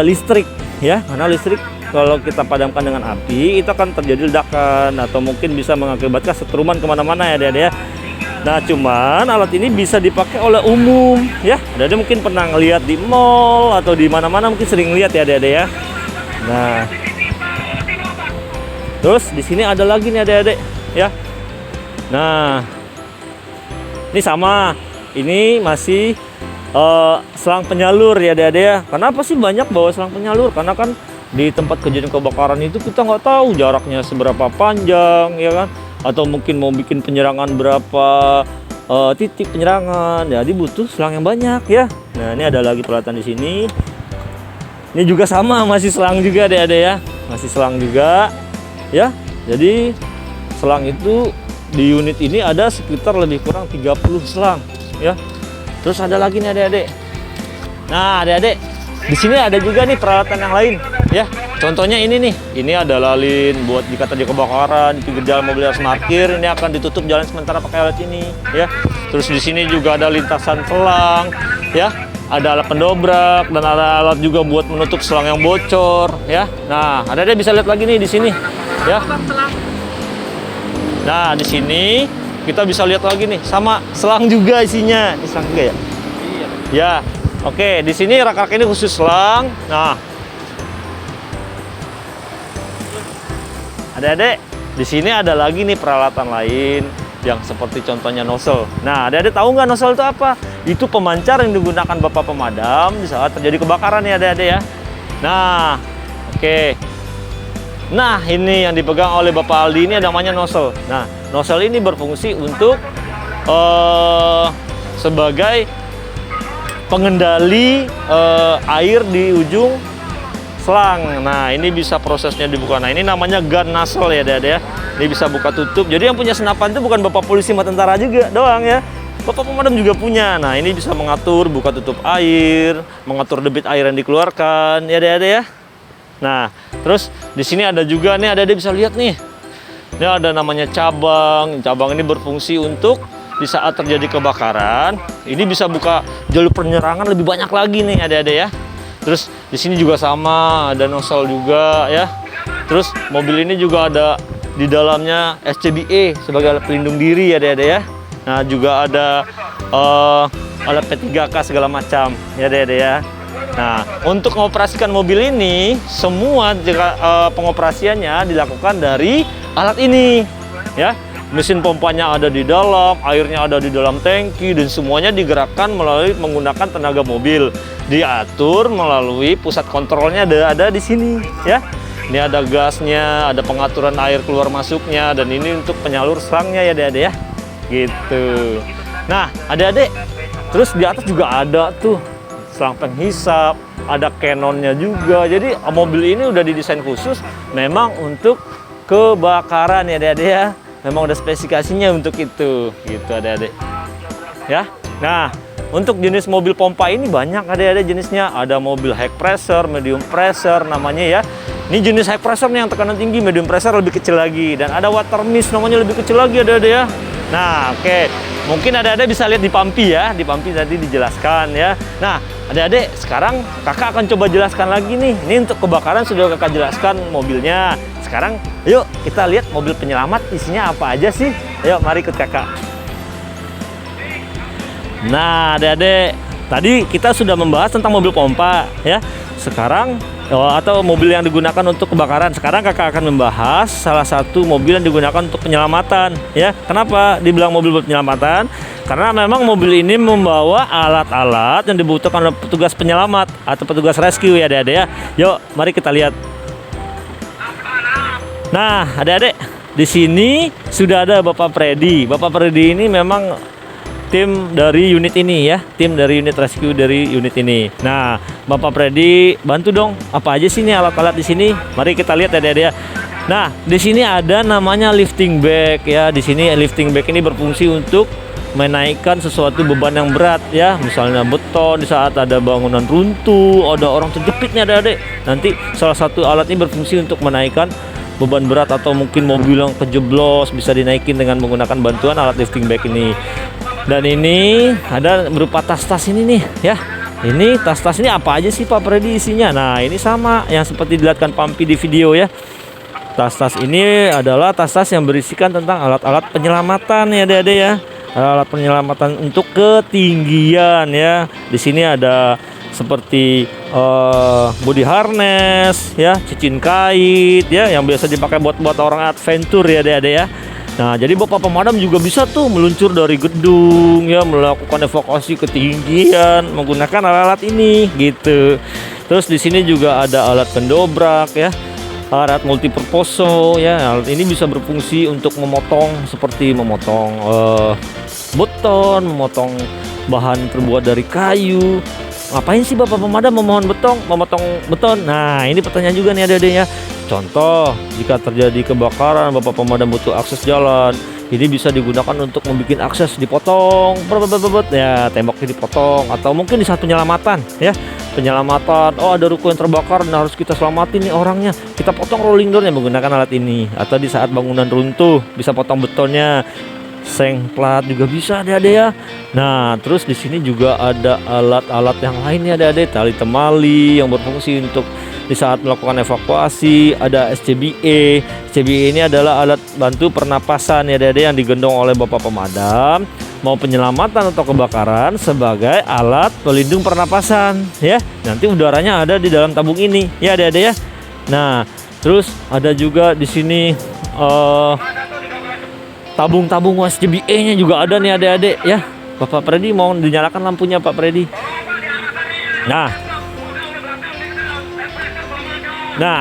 listrik ya, karena listrik kalau kita padamkan dengan api itu akan terjadi ledakan atau mungkin bisa mengakibatkan setruman kemana-mana ya adik-adik ya. Nah, cuman alat ini bisa dipakai oleh umum ya. Adik-adik mungkin pernah ngeliat di mall atau di mana-mana, mungkin sering lihat ya adik-adik ya. Nah, terus di sini ada lagi nih adik-adik ya. Nah, ini sama, ini masih selang penyalur ya adik-adik ya. Kenapa sih banyak bawa selang penyalur? Karena kan di tempat kejadian kebakaran itu kita nggak tahu jaraknya seberapa panjang ya kan, atau mungkin mau bikin penyerangan berapa titik penyerangan, jadi butuh selang yang banyak ya. Nah, ini ada lagi peralatan di sini. Ini juga sama, masih selang juga adik-adik ya, masih selang juga ya. Jadi selang itu di unit ini ada sekitar lebih kurang 30 selang ya. Terus ada lagi nih adik-adik. Nah, adik-adik, di sini ada juga nih peralatan yang lain ya. Contohnya ini nih. Ini ada lalin buat jika terjadi kebakaran di pinggir jalan mobil harus parkir, ini akan ditutup jalan sementara pakai alat ini ya. Terus di sini juga ada lintasan selang ya. Ada alat pendobrak dan ada alat juga buat menutup selang yang bocor ya. Nah, adik-adik bisa lihat lagi nih di sini ya. Nah, di sini kita bisa lihat lagi nih, sama selang juga isinya. Ini selang juga ya? Iya. Ya, oke. Di sini rak-rak ini khusus selang. Nah, adik-adik, di sini ada lagi nih peralatan lain yang seperti contohnya nozzle. Nah, adik-adik tahu nggak nozzle itu apa? Itu pemancar yang digunakan bapak pemadam di saat terjadi kebakaran ya adik-adik ya. Nah, oke. Nah, ini yang dipegang oleh Bapak Aldi ini namanya nozzle. Nah, nozzle ini berfungsi untuk sebagai pengendali air di ujung selang. Nah, ini bisa prosesnya dibuka. Nah, ini namanya gun nozzle ya, Dede ya. Ini bisa buka tutup. Jadi yang punya senapan itu bukan Bapak polisi sama tentara juga doang ya. Bapak pemadam juga punya. Nah, ini bisa mengatur buka tutup air, mengatur debit air yang dikeluarkan ya, Dede ya. Nah, terus di sini ada juga nih, Dede bisa lihat nih. Ini ada namanya cabang. Cabang ini berfungsi untuk di saat terjadi kebakaran, ini bisa buka jalur penyerangan lebih banyak lagi nih, Ade-ade ya. Terus di sini juga sama, ada nozzle juga ya. Terus mobil ini juga ada di dalamnya SCBA sebagai alat pelindung diri ya, Ade-ade ya. Nah, juga ada alat P3K segala macam ya, Ade-ade ya. Nah, untuk mengoperasikan mobil ini, semua pengoperasiannya dilakukan dari alat ini ya. Mesin pompanya ada di dalam, airnya ada di dalam tangki, dan semuanya digerakkan melalui menggunakan tenaga mobil. Diatur melalui pusat kontrolnya ada di sini ya. Ini ada gasnya, ada pengaturan air keluar masuknya, dan ini untuk penyalur selangnya ya, Adik-adik ya. Gitu. Nah, Adik-adik, terus di atas juga ada tuh selang penghisap, ada canonnya juga. Jadi mobil ini udah didesain khusus memang untuk kebakaran ya, Adik-adik ya. Memang ada spesifikasinya untuk itu, gitu Adik-adik. Ya. Nah, untuk jenis mobil pompa ini banyak Adik-adik jenisnya. Ada mobil high pressure, medium pressure namanya ya. Ini jenis high pressure nih yang tekanan tinggi, medium pressure lebih kecil lagi, dan ada water mist namanya lebih kecil lagi Adik-adik ya. Nah, oke. Mungkin Adik-adik bisa lihat di Pampi ya. Di Pampi tadi dijelaskan ya. Nah, Adik-adik, sekarang Kakak akan coba jelaskan lagi nih. Ini untuk kebakaran sudah Kakak jelaskan mobilnya. Sekarang yuk kita lihat mobil penyelamat isinya apa aja sih. Ayo mari ikut Kakak. Nah, Adik-adik, tadi kita sudah membahas tentang mobil pompa ya. Sekarang atau mobil yang digunakan untuk kebakaran. Sekarang Kakak akan membahas salah satu mobil yang digunakan untuk penyelamatan ya. Kenapa dibilang mobil penyelamatan? Karena memang mobil ini membawa alat-alat yang dibutuhkan oleh petugas penyelamat atau petugas rescue ya, Adik-adik ya. Yuk, mari kita lihat. Nah, Adik-adik, di sini sudah ada Bapak Freddy. Bapak Freddy ini memang tim dari unit ini ya, tim dari unit rescue dari unit ini. Nah, Bapak Freddy bantu dong, apa aja sih ini alat-alat di sini? Mari kita lihat ya, Adik-adik ya. Nah, di sini ada namanya lifting bag ya. Di sini lifting bag ini berfungsi untuk menaikkan sesuatu beban yang berat ya, misalnya beton di saat ada bangunan runtuh, ada orang terjepit nih Adik-adik. Nanti salah satu alat ini berfungsi untuk menaikkan beban berat, atau mungkin mobil yang kejeblos bisa dinaikin dengan menggunakan bantuan alat lifting bag ini. Dan ini ada berupa tas-tas ini nih ya. Ini tas-tas ini apa aja sih Pak Freddy isinya? Nah, ini sama yang seperti dilihatkan Pampi di video ya. Tas-tas ini adalah tas-tas yang berisikan tentang alat-alat penyelamatan ya, Adik-adik ya. Alat penyelamatan untuk ketinggian ya. Di sini ada seperti body harness ya, cincin kait ya, yang biasa dipakai buat orang adventure ya, Adik-adik ya. Nah, jadi Bapak pemadam juga bisa tuh meluncur dari gedung ya, melakukan evakuasi ketinggian menggunakan alat-alat ini gitu. Terus di sini juga ada alat pendobrak ya, alat multipurpose ya. Alat ini bisa berfungsi untuk memotong, seperti memotong beton, memotong bahan terbuat dari kayu. Ngapain sih Bapak pemadam memotong beton? Nah, ini pertanyaan juga nih Adik-adik ya. Contoh, jika terjadi kebakaran, Bapak pemadam butuh akses jalan. Ini bisa digunakan untuk membuat akses, dipotong, ya, temboknya dipotong, atau mungkin di saat penyelamatan ya. Penyelamatan, oh ada ruko yang terbakar dan harus kita selamatin nih orangnya. Kita potong rolling door-nya menggunakan alat ini. Atau di saat bangunan runtuh, bisa potong betonnya. Seng plat juga bisa Adik-adik ya. Nah, terus di sini juga ada alat-alat yang lainnya Adik-adik, tali temali yang berfungsi untuk di saat melakukan evakuasi. Ada SCBA. SCBA ini adalah alat bantu pernapasan ya Adik-adik, yang digendong oleh Bapak pemadam mau penyelamatan atau kebakaran sebagai alat pelindung pernapasan ya. Nanti udaranya ada di dalam tabung ini ya Adik-adik ya. Nah, terus ada juga di sini tabung-tabung SCBA-nya juga ada nih Adik-adik ya. Bapak Freddy mau dinyalakan lampunya Pak Freddy. Nah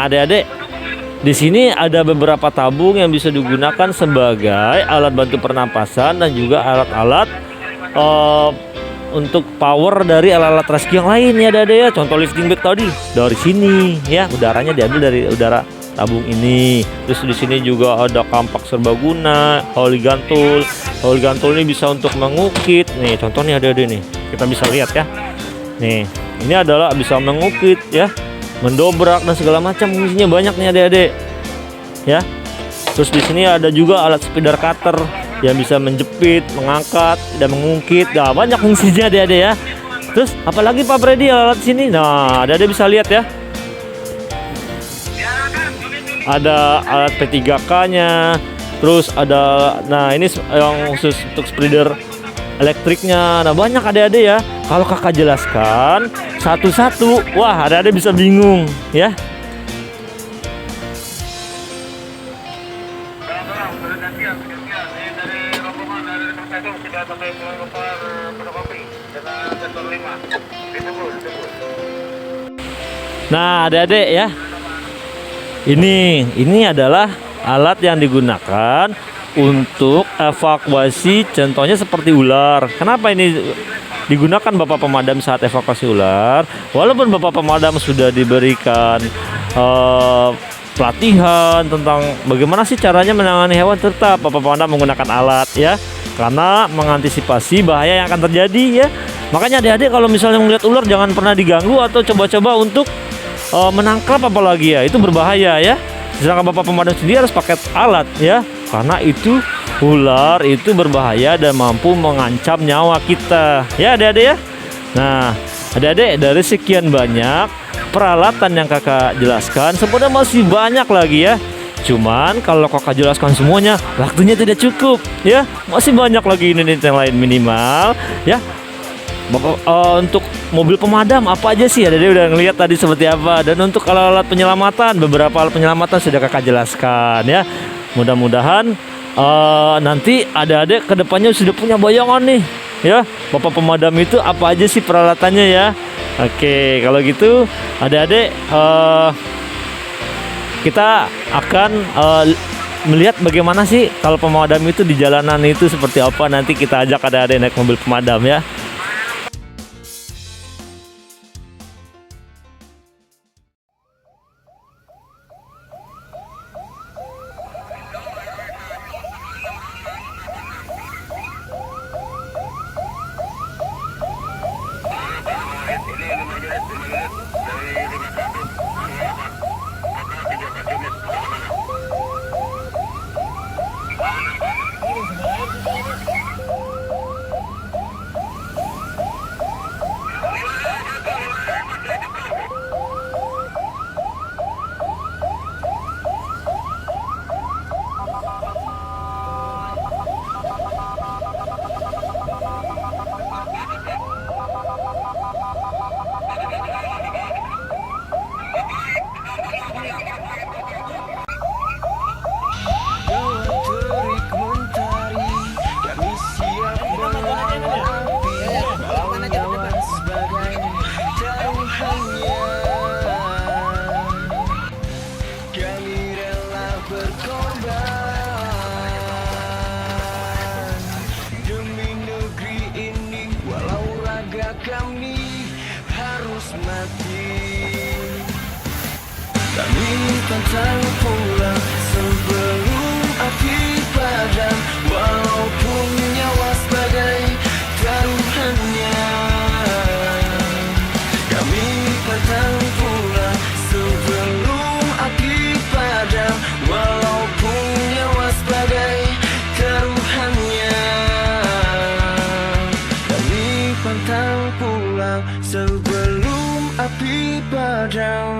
Adik-adik, Di sini ada beberapa tabung yang bisa digunakan sebagai alat bantu pernapasan dan juga alat-alat untuk power dari alat-alat rescue yang lain ya Dede ya. Contoh lifting bag tadi dari sini ya, udaranya diambil dari udara tabung ini. Terus di sini juga ada kampak serbaguna, holi gantul. Holi gantul ini bisa untuk mengukit. Nih contohnya ada nih. Kita bisa lihat ya. Nih, ini adalah bisa mengukit ya, mendobrak dan segala macam, fungsinya banyak nih adik-adik ya. Terus di sini ada juga alat spider cutter yang bisa menjepit, mengangkat dan mengungkit. Nah, banyak fungsinya adik-adik ya. Terus apalagi Pak Freddy alat sini? Nah, adik-adik bisa lihat ya. Ada alat P3K-nya. Terus ada, nah ini yang khusus untuk spreader elektriknya. Nah, banyak adik-adik ya. Kalau kakak jelaskan satu-satu, wah adik-adik bisa bingung ya. Nah, adik-adik ya. Ini adalah alat yang digunakan untuk evakuasi, contohnya seperti ular. Kenapa ini digunakan Bapak Pemadam saat evakuasi ular? Walaupun Bapak Pemadam sudah diberikan pelatihan tentang bagaimana sih caranya menangani hewan, tetap Bapak Pemadam menggunakan alat ya, karena mengantisipasi bahaya yang akan terjadi ya. Makanya adik-adik kalau misalnya melihat ular jangan pernah diganggu atau coba-coba untuk menangkap apalagi ya, itu berbahaya ya. Sedangkan Bapak Pemadam sendiri harus pakai alat ya, karena itu ular itu berbahaya dan mampu mengancam nyawa kita ya adik-adik ya. Nah adik-adik, dari sekian banyak peralatan yang kakak jelaskan, sebenarnya masih banyak lagi ya. Cuman kalau kakak jelaskan semuanya waktunya tidak cukup ya, masih banyak lagi unit yang lain minimal ya. Bapak, untuk mobil pemadam apa aja sih? Adik-adik udah ngeliat tadi seperti apa. Dan untuk alat penyelamatan, beberapa alat penyelamatan sudah kakak jelaskan ya. Mudah-mudahan nanti adik-adik kedepannya sudah punya bayangan nih ya, Bapak Pemadam itu apa aja sih peralatannya ya. Oke, kalau gitu adik-adik kita akan melihat bagaimana sih kalau pemadam itu di jalanan itu seperti apa. Nanti kita ajak adik-adik naik mobil pemadam ya. Kami pantang pulang sebelum api padam, walaupun nyawa sebagai taruhannya. Kami pantang pulang sebelum api padam, walaupun nyawa sebagai taruhannya. Kami pantang pulang sebelum api padam.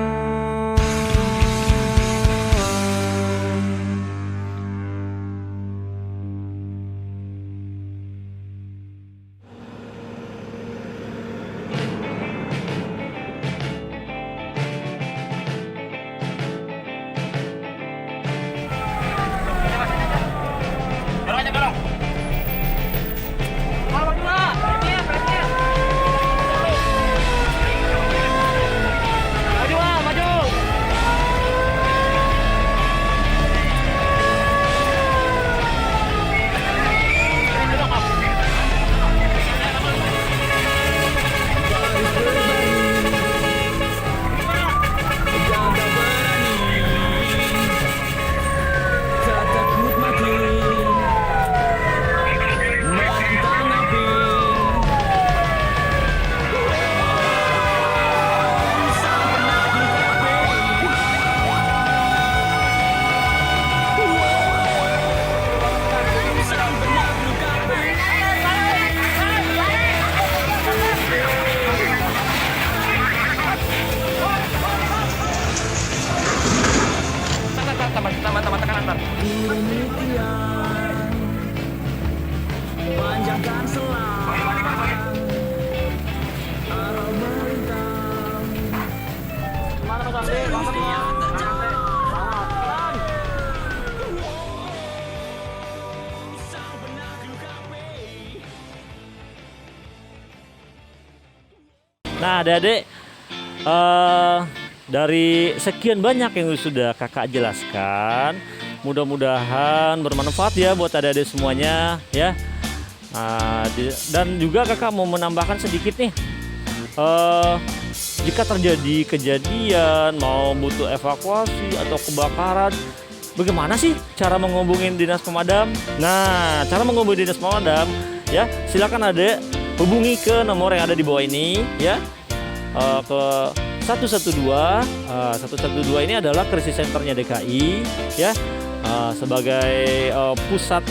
sebentar. Panjangkan selang Gimana Mas Andi? Selamat ya. Nah, adik-adik, dari sekian banyak yang sudah kakak jelaskan, mudah-mudahan bermanfaat ya buat adik-adik semuanya ya. Dan juga kakak mau menambahkan sedikit nih, jika terjadi kejadian mau butuh evakuasi atau kebakaran, bagaimana sih cara menghubungi dinas pemadam? Nah, cara menghubungi dinas pemadam ya, silakan adik hubungi ke nomor yang ada di bawah ini ya, ke 112. 112 ini adalah krisis centernya DKI ya, sebagai pusat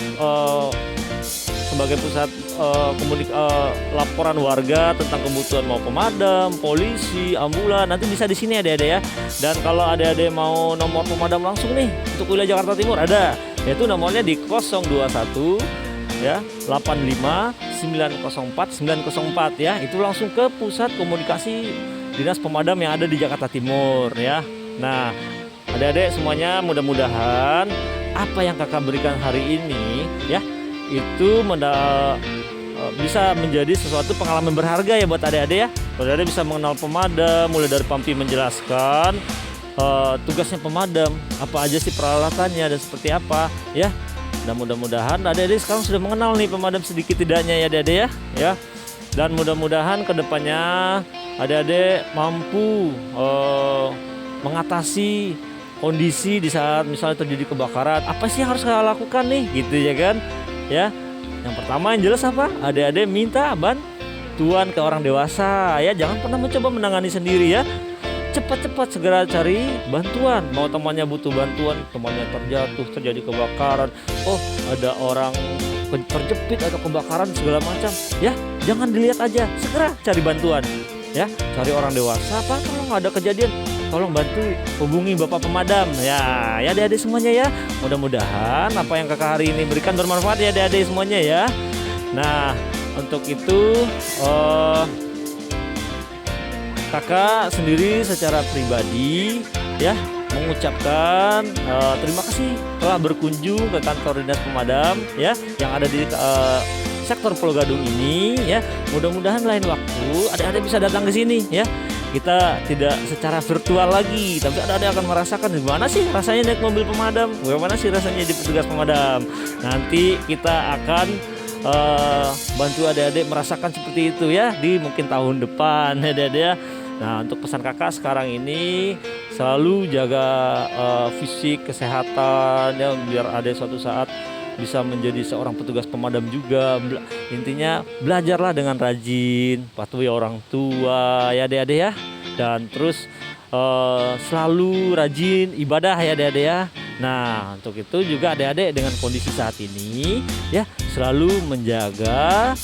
laporan warga tentang kebutuhan mau pemadam, polisi, ambulan, nanti bisa di sini adik-adik ya. Dan kalau adik-adik mau nomor pemadam langsung nih untuk wilayah Jakarta Timur ada, yaitu nomornya di 021 ya 85 904 904 ya, itu langsung ke pusat komunikasi dinas pemadam yang ada di Jakarta Timur ya. Nah, adik-adik semuanya, mudah-mudahan apa yang kakak berikan hari ini ya itu bisa menjadi sesuatu pengalaman berharga ya buat adik-adik ya. Adik-adik bisa mengenal pemadam, mulai dari Pampi menjelaskan tugasnya pemadam, apa aja sih peralatannya dan seperti apa ya. Dan mudah-mudahan adik-adik sekarang sudah mengenal nih pemadam sedikit tidaknya ya adik-adik ya. Dan mudah-mudahan kedepannya adik-adik mampu mengatasi kondisi di saat misalnya terjadi kebakaran. Apa sih yang harus kalian lakukan nih gitu ya kan ya. Yang pertama yang jelas apa, adik-adik minta bantuan ke orang dewasa ya, jangan pernah mencoba menangani sendiri ya. Cepat-cepat segera cari bantuan. Mau temannya butuh bantuan, temannya terjatuh, terjadi kebakaran, oh ada orang terjepit atau kebakaran segala macam ya, jangan dilihat aja, segera cari bantuan ya. Cari orang dewasa, apa kalau nggak ada kejadian tolong bantu hubungi bapak pemadam ya. Ya adik-adik semuanya ya, mudah-mudahan apa yang kakak hari ini berikan bermanfaat ya adik-adik semuanya ya. Nah, untuk itu kakak sendiri secara pribadi ya mengucapkan terima kasih telah berkunjung ke kantor dinas pemadam ya yang ada di sektor Pulau Gadung ini ya. Mudah-mudahan lain waktu adik-adik bisa datang ke sini ya. Kita tidak secara virtual lagi, tapi adik-adik akan merasakan gimana sih rasanya naik mobil pemadam, bagaimana sih rasanya jadi petugas pemadam. Nanti kita akan bantu adik-adik merasakan seperti itu ya di mungkin tahun depan ya adik-adik ya. Nah, untuk pesan kakak sekarang ini selalu jaga fisik, kesehatan ya, biar ada suatu saat bisa menjadi seorang petugas pemadam juga. Intinya belajarlah dengan rajin, patuhi orang tua ya adik-adik ya. Dan terus selalu rajin ibadah ya adik-adik ya. Nah, untuk itu juga adik-adik dengan kondisi saat ini ya selalu menjaga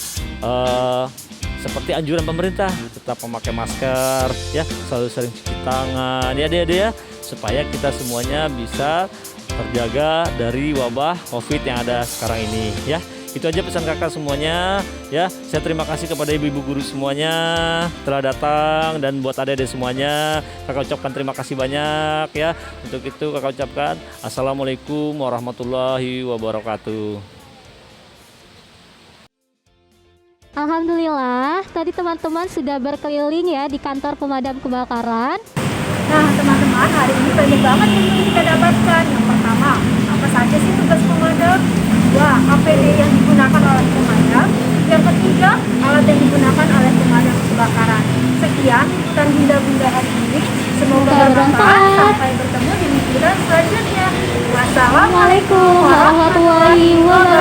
seperti anjuran pemerintah, tetap memakai masker ya, selalu sering cuci tangan ya adik-adik ya, supaya kita semuanya bisa terjaga dari wabah COVID yang ada sekarang ini ya. Itu aja pesan kakak semuanya ya. Saya terima kasih kepada ibu-ibu guru semuanya telah datang, dan buat adik-adik semuanya kakak ucapkan terima kasih banyak ya. Untuk itu kakak ucapkan assalamualaikum warahmatullahi wabarakatuh. Alhamdulillah, tadi teman-teman sudah berkeliling ya di kantor pemadam kebakaran. Nah teman-teman, hari ini banyak banget yang kita dapatkan. Yang pertama, apa saja sih tugas pemadam? Kedua, APD yang digunakan oleh pemadam. Yang ketiga, alat yang digunakan oleh pemadam kebakaran. Sekian liputan bunda-bunda hari ini. Semoga bermanfaat. Sampai bertemu di liputan selanjutnya. Wassalamualaikum warahmatullahi wabarakatuh.